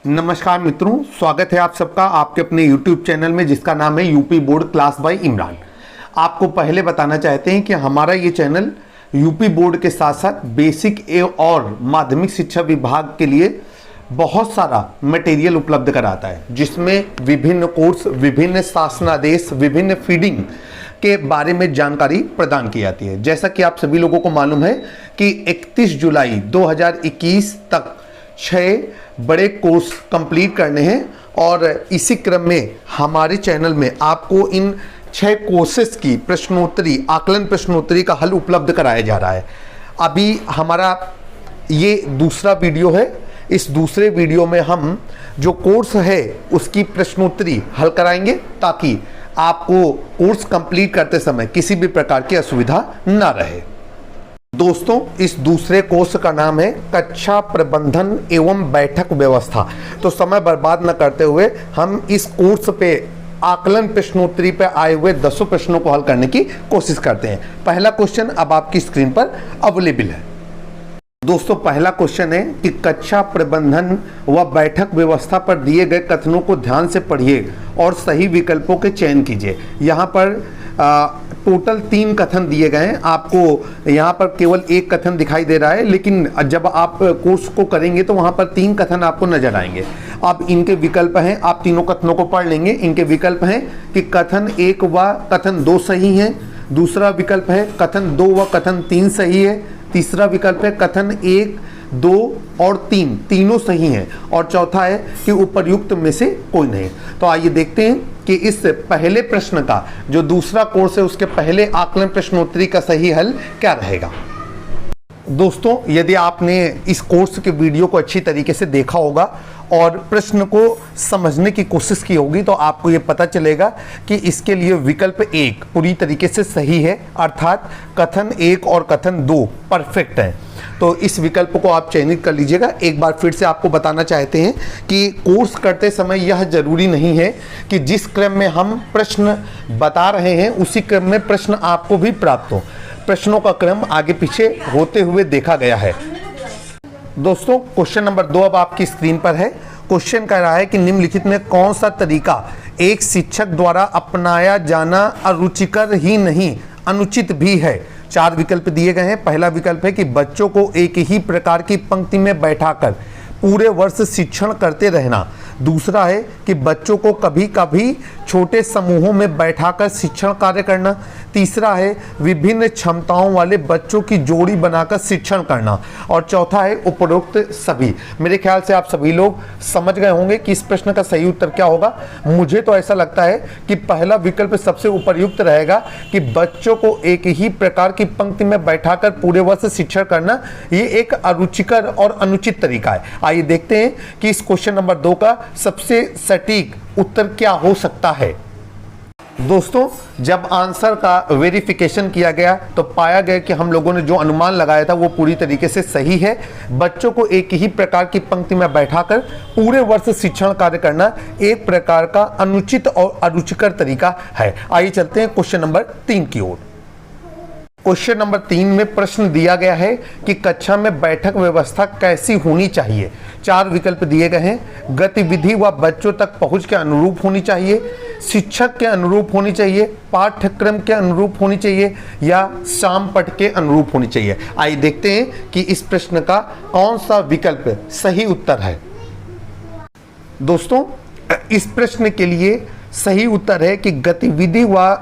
नमस्कार मित्रों, स्वागत है आप सबका आपके अपने YouTube चैनल में जिसका नाम है UP board class by Imran. आपको पहले बताना चाहते हैं कि हमारा ये चैनल यूपी बोर्ड के साथ साथ बेसिक और माध्यमिक शिक्षा विभाग के लिए बहुत सारा मटेरियल उपलब्ध कराता है, जिसमें विभिन्न कोर्स, विभिन्न शासनादेश, विभिन्न फीडिंग के बारे में जानकारी प्रदान की जाती है। जैसा कि आप सभी लोगों को मालूम है कि 31 जुलाई 2021 तक 6 बड़े कोर्स कंप्लीट करने हैं और इसी क्रम में हमारे चैनल में आपको इन 6 कोर्सेस की प्रश्नोत्तरी, आकलन प्रश्नोत्तरी का हल उपलब्ध कराया जा रहा है। अभी हमारा ये दूसरा वीडियो है। इस दूसरे वीडियो में हम जो कोर्स है उसकी प्रश्नोत्तरी हल कराएंगे ताकि आपको कोर्स कंप्लीट करते समय किसी भी प्रकार की असुविधा ना रहे। दोस्तों, इस दूसरे कोर्स का नाम है कक्षा प्रबंधन एवं बैठक व्यवस्था। तो समय बर्बाद न करते हुए हम इस कोर्स पे आकलन प्रश्नोत्तरी पे आए हुए 10 प्रश्नों को हल करने की कोशिश करते हैं। पहला क्वेश्चन अब आपकी स्क्रीन पर अवेलेबल है। दोस्तों, पहला क्वेश्चन है कि कक्षा प्रबंधन व बैठक व्यवस्था पर दिए गए कथनों को ध्यान से पढ़िए और सही विकल्पों के चयन कीजिए। यहाँ पर टोटल 3 कथन दिए गए हैं। आपको यहाँ पर केवल एक कथन दिखाई दे रहा है, लेकिन जब आप कोर्स को करेंगे तो वहाँ पर 3 कथन आपको नजर आएंगे। अब इनके विकल्प हैं, आप तीनों कथनों को पढ़ लेंगे। इनके विकल्प हैं कि कथन 1 व कथन 2 सही है। दूसरा विकल्प है कथन 2 व कथन 3 सही है। तीसरा विकल्प है कथन 1, 2 और 3 तीनों सही हैं। और चौथा है कि उपर्युक्त में से कोई नहीं। तो आइए देखते हैं कि इस पहले प्रश्न का जो दूसरा कोर्स है उसके पहले आकलन प्रश्नोत्तरी का सही हल क्या रहेगा। दोस्तों, यदि आपने इस कोर्स के वीडियो को अच्छी तरीके से देखा होगा और प्रश्न को समझने की कोशिश की होगी तो आपको ये पता चलेगा कि इसके लिए विकल्प 1 पूरी तरीके से सही है, अर्थात कथन 1 और कथन 2 परफेक्ट है। तो इस विकल्प को आप चयनित कर लीजिएगा। एक बार फिर से आपको बताना चाहते हैं कि कोर्स करते समय यह जरूरी नहीं है कि जिस क्रम में हम प्रश्न बता रहे हैं उसी क्रम में प्रश्न आपको भी प्राप्त हो। प्रश्नों का क्रम आगे पीछे होते हुए देखा गया है। दोस्तों, क्वेश्चन नंबर 2 अब आपकी स्क्रीन पर है। क्वेश्चन कह रहा है कि निम्नलिखित में कौन सा तरीका एक शिक्षक द्वारा अपनाया जाना अरुचिकर ही नहीं अनुचित भी है। 4 विकल्प दिए गए हैं। पहला विकल्प है कि बच्चों को एक ही प्रकार की पंक्ति में बैठाकर पूरे वर्ष शिक्षण करते रहना। दूसरा है कि बच्चों को कभी कभी छोटे समूहों में बैठाकर शिक्षण कार्य करना। तीसरा है विभिन्न क्षमताओं वाले बच्चों की जोड़ी बनाकर शिक्षण करना। और चौथा है उपरोक्त सभी। मेरे ख्याल से आप सभी लोग समझ गए होंगे कि इस प्रश्न का सही उत्तर क्या होगा। मुझे तो ऐसा लगता है कि पहला विकल्प सबसे उपयुक्त रहेगा कि बच्चों को एक ही प्रकार की पंक्ति में बैठाकर पूरे वर्ष शिक्षण करना ये एक अरुचिकर और अनुचित तरीका है। आइए देखते हैं कि इस क्वेश्चन नंबर 2 का सबसे सटीक उत्तर क्या हो सकता है। दोस्तों, जब आंसर का वेरिफिकेशन किया गया तो पाया गया कि हम लोगों ने जो अनुमान लगाया था वो पूरी तरीके से सही है। बच्चों को एक ही प्रकार की पंक्ति में बैठाकर पूरे वर्ष शिक्षण कार्य करना एक प्रकार का अनुचित और अरुचिकर तरीका है। आइए चलते हैं क्वेश्चन नंबर 3 की ओर। क्वेश्चन नंबर 3 में प्रश्न दिया गया है कि कक्षा में बैठक व्यवस्था कैसी होनी चाहिए। 4 विकल्प दिए गए हैं। गतिविधि व बच्चों तक पहुंच के अनुरूप होनी चाहिए, शिक्षक के अनुरूप होनी चाहिए, पाठ्यक्रम के अनुरूप होनी चाहिए या शामपट के अनुरूप होनी चाहिए। आइए देखते हैं कि इस प्रश्न का कौन सा विकल्प सही उत्तर है। दोस्तों, इस प्रश्न के लिए सही उत्तर है कि गतिविधि व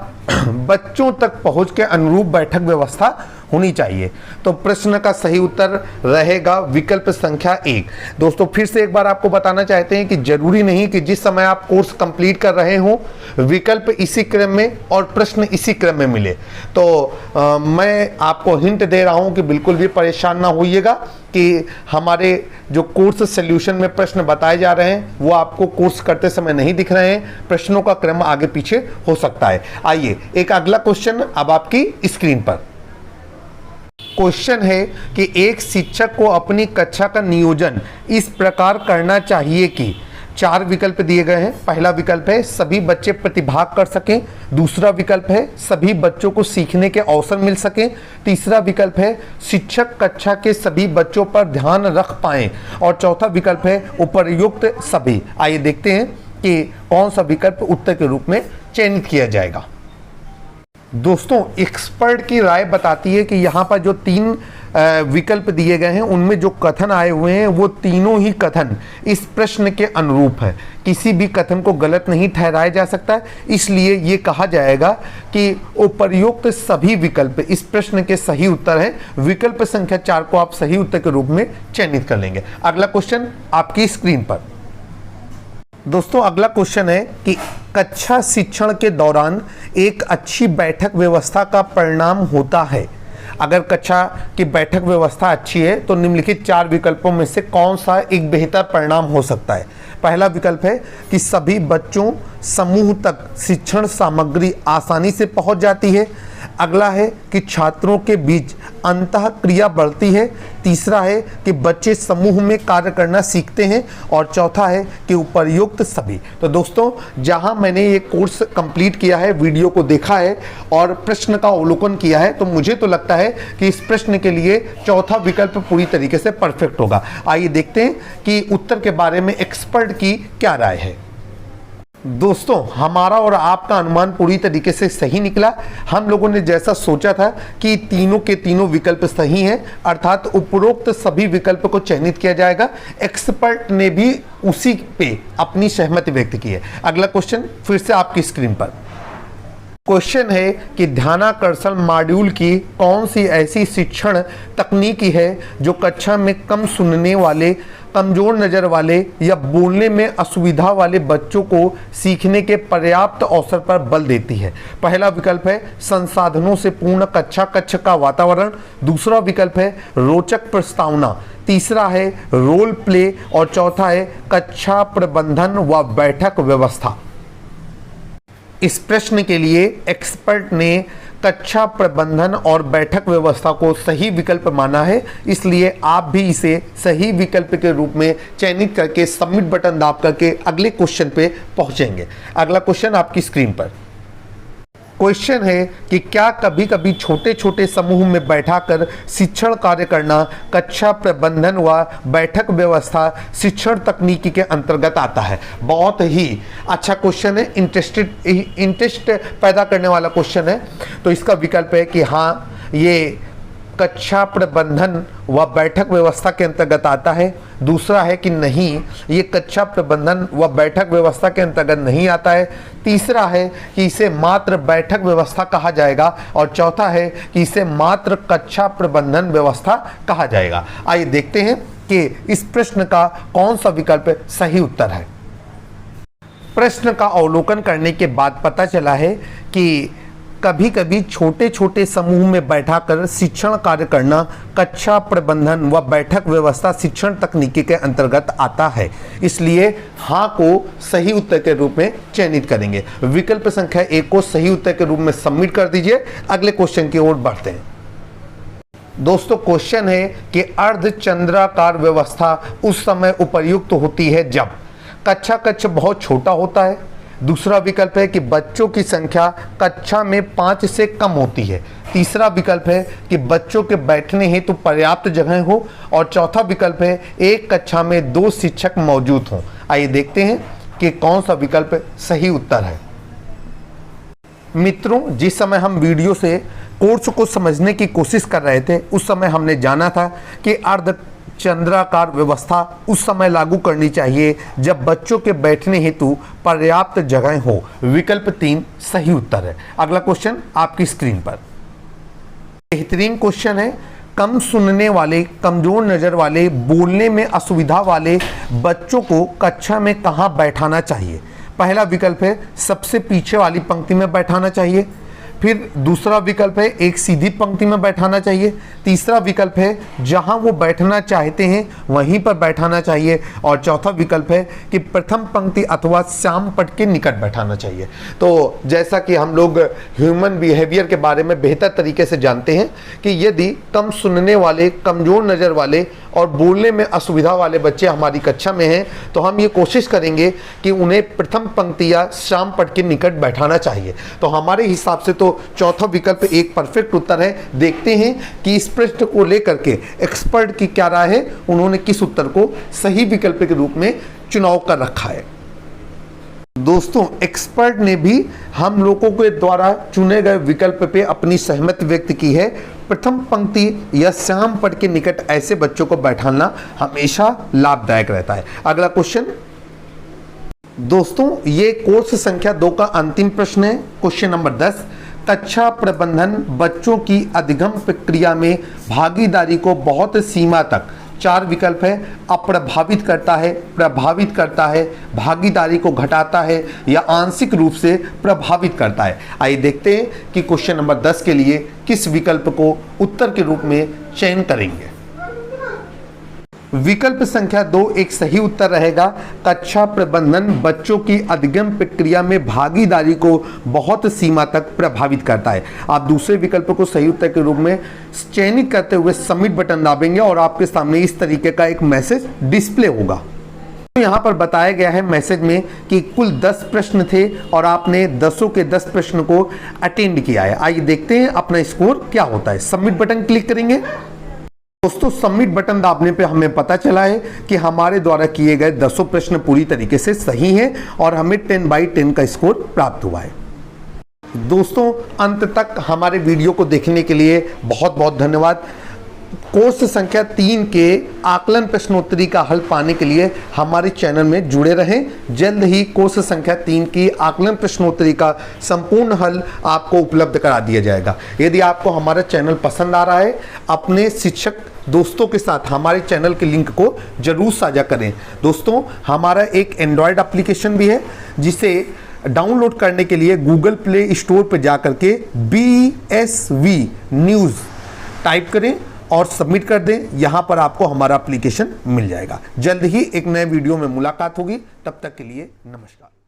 बच्चों तक पहुंच के अनुरूप बैठक व्यवस्था होनी चाहिए। तो प्रश्न का सही उत्तर रहेगा विकल्प संख्या 1। दोस्तों, फिर से एक बार आपको बताना चाहते हैं कि जरूरी नहीं कि जिस समय आप कोर्स कंप्लीट कर रहे हो विकल्प इसी क्रम में और प्रश्न इसी क्रम में मिले। तो मैं आपको हिंट दे रहा हूं कि बिल्कुल भी परेशान ना होइएगा कि हमारे जो कोर्स सॉल्यूशन में प्रश्न बताए जा रहे हैं वो आपको कोर्स करते समय नहीं दिख रहे हैं। प्रश्नों का क्रम आगे पीछे हो सकता है। आइए एक अगला क्वेश्चन अब आपकी स्क्रीन पर। क्वेश्चन है कि एक शिक्षक को अपनी कक्षा का नियोजन इस प्रकार करना चाहिए कि 4 विकल्प दिए गए हैं। पहला विकल्प है सभी बच्चे प्रतिभाग कर सकें, दूसरा विकल्प है सभी बच्चों को सीखने के अवसर मिल सकें, तीसरा विकल्प है शिक्षक कक्षा के सभी बच्चों पर ध्यान रख पाएं और चौथा विकल्प है उपर्युक्त सभी। आइए देखते हैं कि कौन सा विकल्प उत्तर के रूप में चयनित किया जाएगा। दोस्तों, एक्सपर्ट की राय बताती है कि यहाँ पर जो 3 विकल्प दिए गए हैं उनमें जो कथन आए हुए हैं वो तीनों ही कथन इस प्रश्न के अनुरूप है। किसी भी कथन को गलत नहीं ठहराया जा सकता है, इसलिए ये कहा जाएगा कि उपर्युक्त सभी विकल्प इस प्रश्न के सही उत्तर हैं। विकल्प संख्या 4 को आप सही उत्तर के रूप में चयनित कर लेंगे। अगला क्वेश्चन आपकी स्क्रीन पर। दोस्तों, अगला क्वेश्चन है कि कक्षा शिक्षण के दौरान एक अच्छी बैठक व्यवस्था का परिणाम होता है। अगर कक्षा की बैठक व्यवस्था अच्छी है तो निम्नलिखित 4 विकल्पों में से कौन सा एक बेहतर परिणाम हो सकता है। पहला विकल्प है कि सभी बच्चों समूह तक शिक्षण सामग्री आसानी से पहुंच जाती है। अगला है कि छात्रों के बीच अंतःक्रिया बढ़ती है। तीसरा है कि बच्चे समूह में कार्य करना सीखते हैं और चौथा है कि उपर्युक्त सभी। तो दोस्तों, जहां मैंने ये कोर्स कंप्लीट किया है, वीडियो को देखा है और प्रश्न का अवलोकन किया है, तो मुझे तो लगता है कि इस प्रश्न के लिए चौथा विकल्प पूरी तरीके से परफेक्ट होगा। आइए देखते हैं कि उत्तर के बारे में एक्सपर्ट की क्या राय है। दोस्तों, हमारा और आपका अनुमान पूरी तरीके से सही निकला। हम लोगों ने जैसा सोचा था कि तीनों के तीनों विकल्प सही हैं, अर्थात उपरोक्त सभी विकल्प को चयनित किया जाएगा। एक्सपर्ट ने भी उसी पे अपनी सहमति व्यक्त की है। अगला क्वेश्चन फिर से आपकी स्क्रीन पर। क्वेश्चन है कि ध्यानाकर्षण मॉड्यूल की कौन सी ऐसी शिक्षण तकनीकी है जो कक्षा में कम सुनने वाले, कमजोर नज़र वाले या बोलने में असुविधा वाले बच्चों को सीखने के पर्याप्त अवसर पर बल देती है। पहला विकल्प है संसाधनों से पूर्ण कक्ष का वातावरण, दूसरा विकल्प है रोचक प्रस्तावना, तीसरा है रोल प्ले और चौथा है कक्षा प्रबंधन व बैठक व्यवस्था। इस प्रश्न के लिए एक्सपर्ट ने कक्षा प्रबंधन और बैठक व्यवस्था को सही विकल्प माना है, इसलिए आप भी इसे सही विकल्प के रूप में चयनित करके सबमिट बटन दाब करके अगले क्वेश्चन पे पहुंचेंगे। अगला क्वेश्चन आपकी स्क्रीन पर। क्वेश्चन है कि क्या कभी कभी छोटे छोटे समूह में बैठाकर शिक्षण कार्य करना कक्षा प्रबंधन व बैठक व्यवस्था शिक्षण तकनीकी के अंतर्गत आता है। बहुत ही अच्छा क्वेश्चन है, इंटरेस्ट पैदा करने वाला क्वेश्चन है। तो इसका विकल्प है कि हाँ, ये कक्षा प्रबंधन व बैठक व्यवस्था के अंतर्गत आता है। दूसरा है कि नहीं, ये कक्षा प्रबंधन व बैठक व्यवस्था के अंतर्गत नहीं आता है। तीसरा है कि इसे मात्र बैठक व्यवस्था कहा जाएगा और चौथा है कि इसे मात्र कक्षा प्रबंधन व्यवस्था कहा जाएगा। आइए देखते हैं कि इस प्रश्न का कौन सा विकल्प सही उत्तर है। प्रश्न का अवलोकन करने के बाद पता चला है कि कभी कभी छोटे छोटे समूह में बैठाकर शिक्षण कार्य करना कक्षा प्रबंधन व बैठक व्यवस्था शिक्षण तकनीकी के अंतर्गत आता है, इसलिए हाँ को सही उत्तर के रूप में चयनित करेंगे। विकल्प संख्या 1 को सही उत्तर के रूप में सबमिट कर दीजिए। अगले क्वेश्चन की ओर बढ़ते हैं। दोस्तों, क्वेश्चन है कि अर्धचंद्राकार व्यवस्था उस समय उपयुक्त होती है जब कक्षा कक्ष बहुत छोटा होता है। दूसरा विकल्प है कि बच्चों की संख्या कक्षा में 5 से कम होती है। तीसरा विकल्प है कि बच्चों के बैठने हेतु पर्याप्त जगह हो और चौथा विकल्प है एक कक्षा में 2 शिक्षक मौजूद हों। आइए देखते हैं कि कौन सा विकल्प सही उत्तर है। मित्रों, जिस समय हम वीडियो से कोर्स को समझने की कोशिश कर रहे थे उस समय हमने जाना था कि अर्धचंद्राकार व्यवस्था उस समय लागू करनी चाहिए जब बच्चों के बैठने हेतु पर्याप्त जगह हो। विकल्प 3 सही उत्तर है। अगला क्वेश्चन आपकी स्क्रीन पर। बेहतरीन क्वेश्चन है, कम सुनने वाले, कमजोर नजर वाले, बोलने में असुविधा वाले बच्चों को कक्षा में कहाँ बैठाना चाहिए। पहला विकल्प है सबसे पीछे वाली पंक्ति में बैठाना चाहिए। फिर दूसरा विकल्प है एक सीधी पंक्ति में बैठाना चाहिए। तीसरा विकल्प है जहां वो बैठना चाहते हैं वहीं पर बैठाना चाहिए। और चौथा विकल्प है कि प्रथम पंक्ति अथवा श्याम पट के निकट बैठाना चाहिए। तो जैसा कि हम लोग ह्यूमन बिहेवियर के बारे में बेहतर तरीके से जानते हैं कि यदि कम सुनने वाले, कमजोर नज़र वाले और बोलने में असुविधा वाले बच्चे हमारी कक्षा में हैं तो हम ये कोशिश करेंगे कि उन्हें प्रथम पंक्ति या श्याम पट के निकट बैठाना चाहिए। तो हमारे हिसाब से तो चौथा विकल्प एक परफेक्ट उत्तर है। देखते हैं कि इस प्रश्न को लेकर के एक्सपर्ट की क्या राय है, उन्होंने किस उत्तर को सही विकल्प के रूप में चुनाव कर रखा है। दोस्तों, एक्सपर्ट ने भी हम लोगों के द्वारा चुने गए विकल्प पे अपनी सहमति व्यक्त की है। प्रथम पंक्ति या श्याम पट के निकट ऐसे बच्चों को बैठाना हमेशा लाभदायक रहता है। अगला क्वेश्चन दोस्तों, ये कोर्स संख्या 2 का अंतिम प्रश्न है। क्वेश्चन नंबर 10, कक्षा प्रबंधन बच्चों की अधिगम प्रक्रिया में भागीदारी को बहुत सीमा तक, 4 विकल्प है, अप्रभावित करता है, प्रभावित करता है, भागीदारी को घटाता है या आंशिक रूप से प्रभावित करता है। आइए देखते हैं कि क्वेश्चन नंबर 10 के लिए किस विकल्प को उत्तर के रूप में चयन करेंगे। विकल्प संख्या 2 एक सही उत्तर रहेगा। कक्षा प्रबंधन बच्चों की अधिगम प्रक्रिया में भागीदारी को बहुत सीमा तक प्रभावित करता है। आप दूसरे विकल्प को सही उत्तर के रूप में चयनित करते हुए सबमिट बटन दाबेंगे और आपके सामने इस तरीके का एक मैसेज डिस्प्ले होगा। तो यहाँ पर बताया गया है मैसेज में कि कुल 10 प्रश्न थे और आपने 10 के 10 प्रश्न को अटेंड किया है। आइए देखते हैं अपना स्कोर क्या होता है। सबमिट बटन क्लिक करेंगे। दोस्तों, सबमिट बटन दाबने पे हमें पता चला है कि हमारे द्वारा किए गए 10 प्रश्न पूरी तरीके से सही हैं और हमें 10/10 का स्कोर प्राप्त हुआ है। दोस्तों, अंत तक हमारे वीडियो को देखने के लिए बहुत बहुत धन्यवाद। कोर्स संख्या 3 के आकलन प्रश्नोत्तरी का हल पाने के लिए हमारे चैनल में जुड़े रहें। जल्द ही कोर्स संख्या 3 की आकलन प्रश्नोत्तरी का संपूर्ण हल आपको उपलब्ध करा दिया जाएगा। यदि आपको हमारा चैनल पसंद आ रहा है, अपने शिक्षक दोस्तों के साथ हमारे चैनल के लिंक को जरूर साझा करें। दोस्तों, हमारा एक एंड्रॉयड एप्लीकेशन भी है जिसे डाउनलोड करने के लिए गूगल प्ले स्टोर पर जाकर के BSV न्यूज़ टाइप करें और सबमिट कर दें। यहां पर आपको हमारा एप्लीकेशन मिल जाएगा। जल्द ही एक नए वीडियो में मुलाकात होगी। तब तक के लिए नमस्कार।